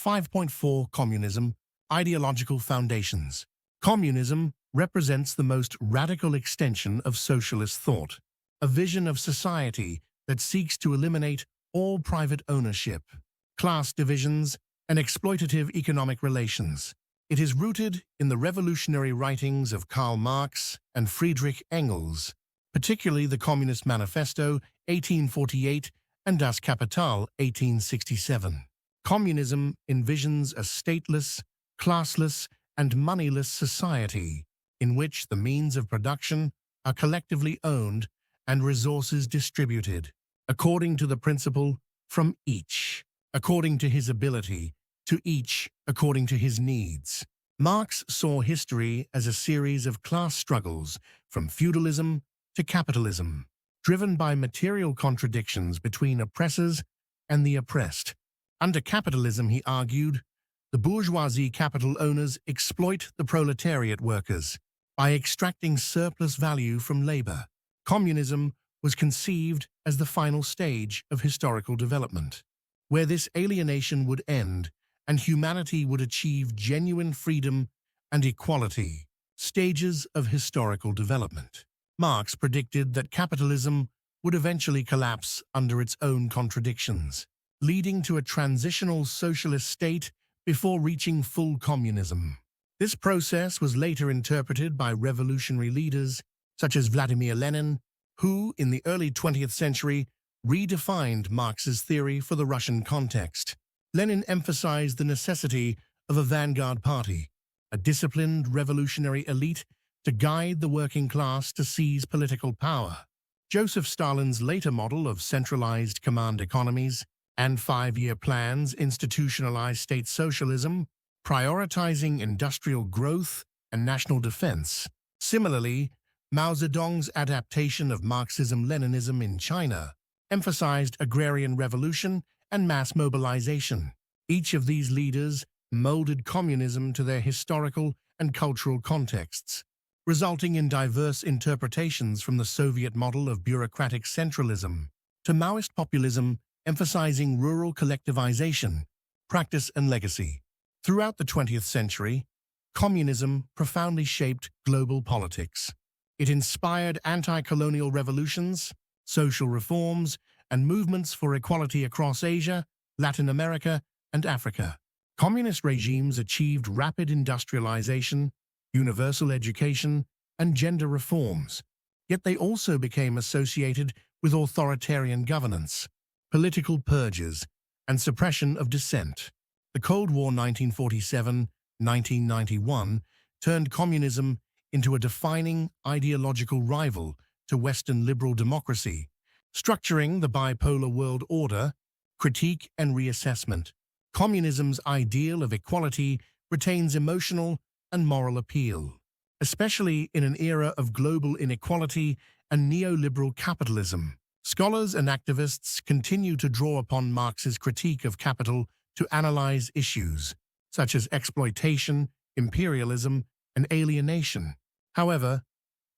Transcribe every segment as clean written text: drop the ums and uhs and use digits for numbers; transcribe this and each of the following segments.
5.4 Communism, Ideological Foundations. Communism represents the most radical extension of socialist thought, a vision of society that seeks to eliminate all private ownership, class divisions, and exploitative economic relations. It is rooted in the revolutionary writings of Karl Marx and Friedrich Engels, particularly the Communist Manifesto, 1848, and Das Kapital, 1867. Communism envisions a stateless, classless, and moneyless society in which the means of production are collectively owned and resources distributed, according to the principle from each, according to his ability, to each according to his needs. Marx saw history as a series of class struggles from feudalism to capitalism, driven by material contradictions between oppressors and the oppressed. Under capitalism, he argued, the bourgeoisie capital owners exploit the proletariat workers by extracting surplus value from labor. Communism was conceived as the final stage of historical development, where this alienation would end and humanity would achieve genuine freedom and equality. Stages of historical development. Marx predicted that capitalism would eventually collapse under its own contradictions, leading to a transitional socialist state before reaching full communism. This process was later interpreted by revolutionary leaders such as Vladimir Lenin, who, in the early 20th century, redefined Marx's theory for the Russian context. Lenin emphasized the necessity of a vanguard party, a disciplined revolutionary elite to guide the working class to seize political power. Joseph Stalin's later model of centralized command economies and five-year plans institutionalized state socialism, prioritizing industrial growth and national defense. Similarly, Mao Zedong's adaptation of Marxism-Leninism in China emphasized agrarian revolution and mass mobilization. Each of these leaders molded communism to their historical and cultural contexts, resulting in diverse interpretations from the Soviet model of bureaucratic centralism to Maoist populism emphasizing rural collectivization, practice and legacy. Throughout the 20th century, communism profoundly shaped global politics. It inspired anti-colonial revolutions, social reforms, and movements for equality across Asia, Latin America, and Africa. Communist regimes achieved rapid industrialization, universal education, and gender reforms, yet they also became associated with authoritarian governance, political purges, and suppression of dissent. The Cold War 1947-1991 turned communism into a defining ideological rival to Western liberal democracy, structuring the bipolar world order, critique and reassessment. Communism's ideal of equality retains emotional and moral appeal, especially in an era of global inequality and neoliberal capitalism. Scholars and activists continue to draw upon Marx's critique of capital to analyze issues such as exploitation, imperialism, and alienation. However,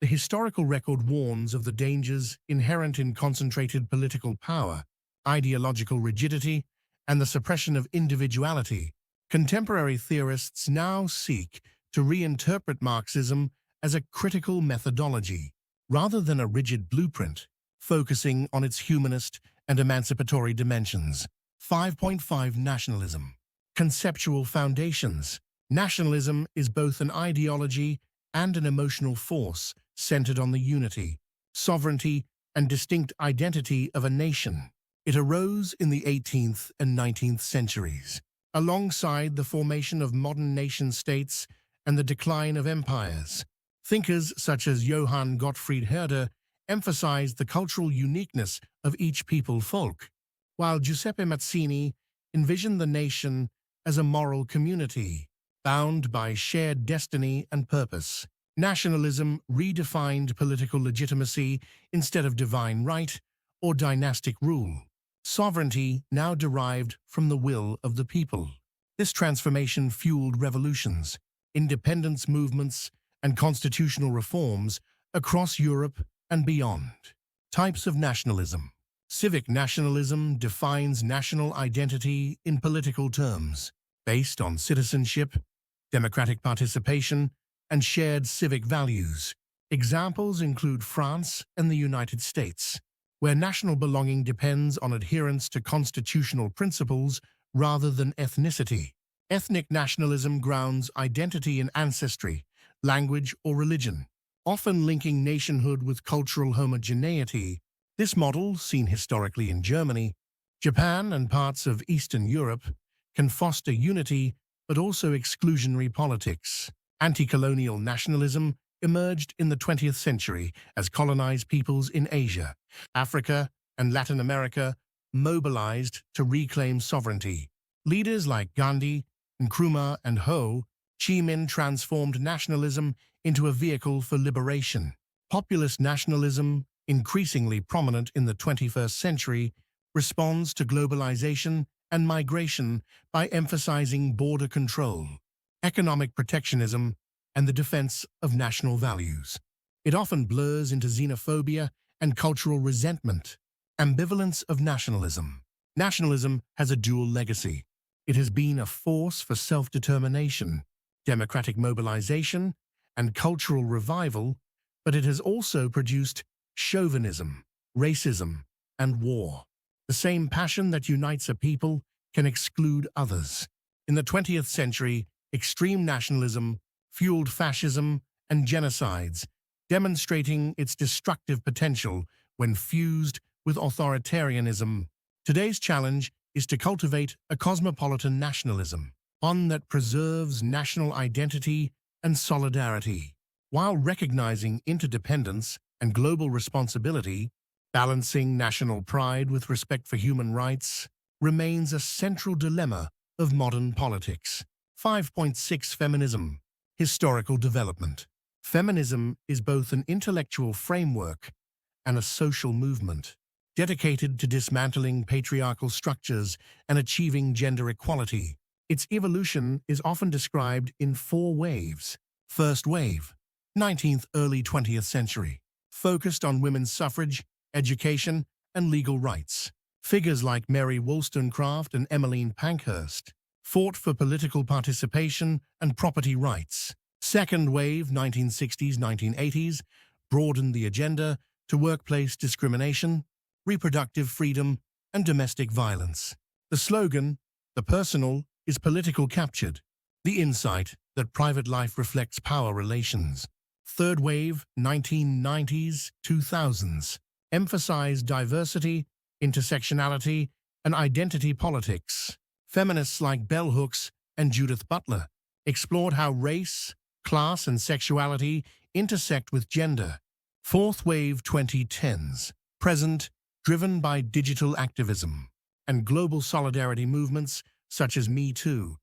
the historical record warns of the dangers inherent in concentrated political power, ideological rigidity, and the suppression of individuality. Contemporary theorists now seek to reinterpret Marxism as a critical methodology, rather than a rigid blueprint, focusing on its humanist and emancipatory dimensions. 5.5 Nationalism. Conceptual foundations. Nationalism is both an ideology and an emotional force centered on the unity, sovereignty, and distinct identity of a nation. It arose in the 18th and 19th centuries, alongside the formation of modern nation-states and the decline of empires. Thinkers such as Johann Gottfried Herder emphasized the cultural uniqueness of each people-folk, while Giuseppe Mazzini envisioned the nation as a moral community, bound by shared destiny and purpose. Nationalism redefined political legitimacy instead of divine right or dynastic rule. Sovereignty now derived from the will of the people. This transformation fueled revolutions, independence movements, and constitutional reforms across Europe and beyond. Types of nationalism. Civic nationalism defines national identity in political terms. based on citizenship, democratic participation, and shared civic values. Examples include France and the United States, where national belonging depends on adherence to constitutional principles rather than ethnicity. Ethnic nationalism grounds identity in ancestry, language, or religion, often linking nationhood with cultural homogeneity. This model, seen historically in Germany, Japan, and parts of Eastern Europe, can foster unity but also exclusionary politics. Anti-colonial nationalism emerged in the 20th century as colonized peoples in Asia, Africa, and Latin America mobilized to reclaim sovereignty. Leaders like Gandhi, Nkrumah, and Ho Chi Minh transformed nationalism into a vehicle for liberation. Populist nationalism, increasingly prominent in the 21st century, responds to globalization and migration by emphasizing border control, economic protectionism, and the defense of national values. It often blurs into xenophobia and cultural resentment. Ambivalence of nationalism. Nationalism has a dual legacy. It has been a force for self-determination, democratic mobilization, and cultural revival, but it has also produced chauvinism, racism, and war. The same passion that unites a people can exclude others. In the 20th century, extreme nationalism fueled fascism and genocides, demonstrating its destructive potential when fused with authoritarianism. Today's challenge is to cultivate a cosmopolitan nationalism, one that preserves national identity and solidarity, while recognizing interdependence and global responsibility. Balancing national pride with respect for human rights remains a central dilemma of modern politics. 5.6 Feminism. Historical development. Feminism is both an intellectual framework and a social movement, dedicated to dismantling patriarchal structures and achieving gender equality. Its evolution is often described in 4 waves. First wave, 19th, early 20th century, focused on women's suffrage, education, and legal rights. Figures like Mary Wollstonecraft and Emmeline Pankhurst fought for political participation and property rights. Second wave, 1960s, 1980s, broadened the agenda to workplace discrimination, reproductive freedom, and domestic violence. The slogan, "The personal is political," captured the insight that private life reflects power relations. Third wave, 1990s, 2000s, emphasized diversity, intersectionality, and identity politics. Feminists like Bell Hooks and Judith Butler explored how race, class, and sexuality intersect with gender. Fourth wave, 2010s, present, driven by digital activism and global solidarity movements such as Me Too.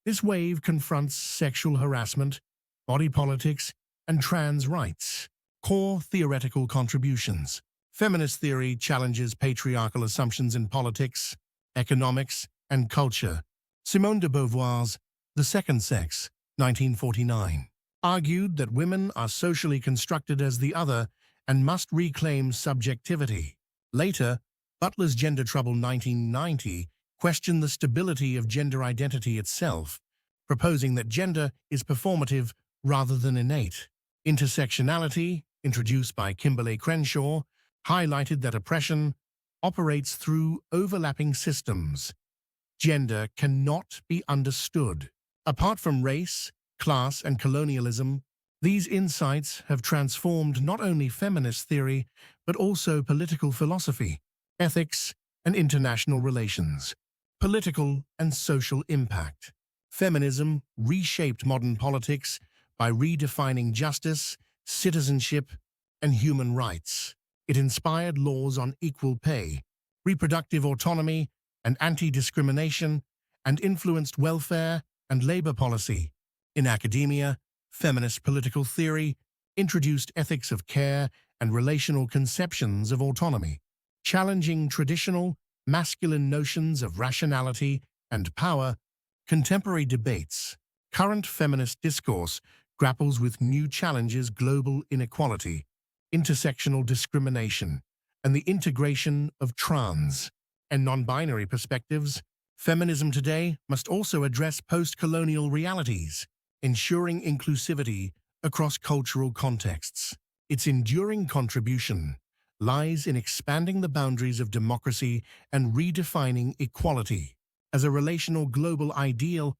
This wave confronts sexual harassment, body politics, and trans rights. Core theoretical contributions. Feminist theory challenges patriarchal assumptions in politics, economics, and culture. Simone de Beauvoir's The Second Sex, 1949, argued that women are socially constructed as the other and must reclaim subjectivity. Later, Butler's Gender Trouble, 1990, questioned the stability of gender identity itself, proposing that gender is performative rather than innate. Intersectionality, introduced by Kimberly Crenshaw, highlighted that oppression operates through overlapping systems. Gender cannot be understood apart from race, class, and colonialism. These insights have transformed not only feminist theory, but also political philosophy, ethics, and international relations. Political and social impact. Feminism reshaped modern politics by redefining justice, citizenship, and human rights. It inspired laws on equal pay, reproductive autonomy, and anti-discrimination, and influenced welfare and labor policy. In academia, feminist political theory introduced ethics of care and relational conceptions of autonomy, challenging traditional masculine notions of rationality and power. Contemporary debates. Current feminist discourse grapples with new challenges: global inequality, intersectional discrimination, and the integration of trans and non-binary perspectives. Feminism today must also address post-colonial realities, ensuring inclusivity across cultural contexts. Its enduring contribution lies in expanding the boundaries of democracy and redefining equality as a relational global ideal.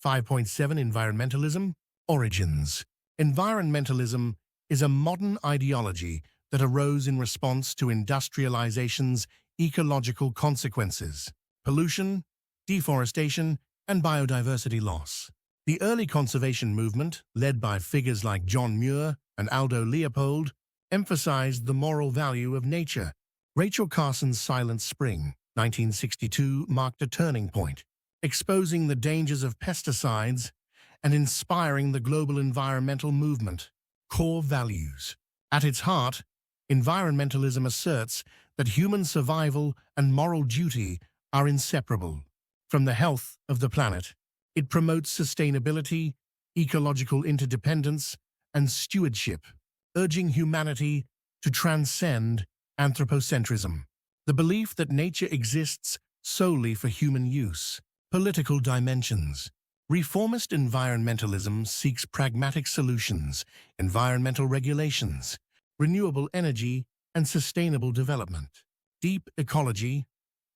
5.7 Environmentalism Origins. Environmentalism is a modern ideology that arose in response to industrialization's ecological consequences: pollution, deforestation, and biodiversity loss. The early conservation movement, led by figures like John Muir and Aldo Leopold, emphasized the moral value of nature. Rachel Carson's Silent Spring, 1962, marked a turning point, exposing the dangers of pesticides and inspiring the global environmental movement. Core values. At its heart, environmentalism asserts that human survival and moral duty are inseparable from the health of the planet. It promotes sustainability, ecological interdependence, and stewardship, urging humanity to transcend anthropocentrism, the belief that nature exists solely for human use. Political dimensions. Reformist environmentalism seeks pragmatic solutions, environmental regulations, renewable energy, and sustainable development. Deep ecology,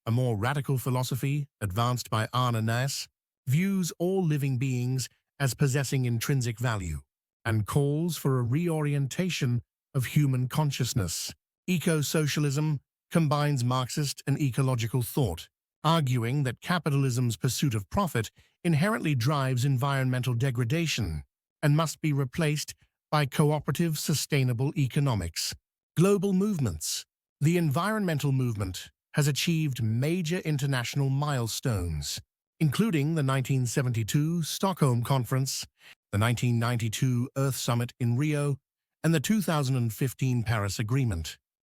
a more radical philosophy advanced by Arne Naess, views all living beings as possessing intrinsic value and calls for a reorientation of human consciousness. Eco-socialism combines Marxist and ecological thought, arguing that capitalism's pursuit of profit inherently drives environmental degradation and must be replaced by cooperative, sustainable economics. Global movements. The environmental movement has achieved major international milestones, including the 1972 Stockholm Conference, the 1992 Earth Summit in Rio, and the 2015 Paris Agreement.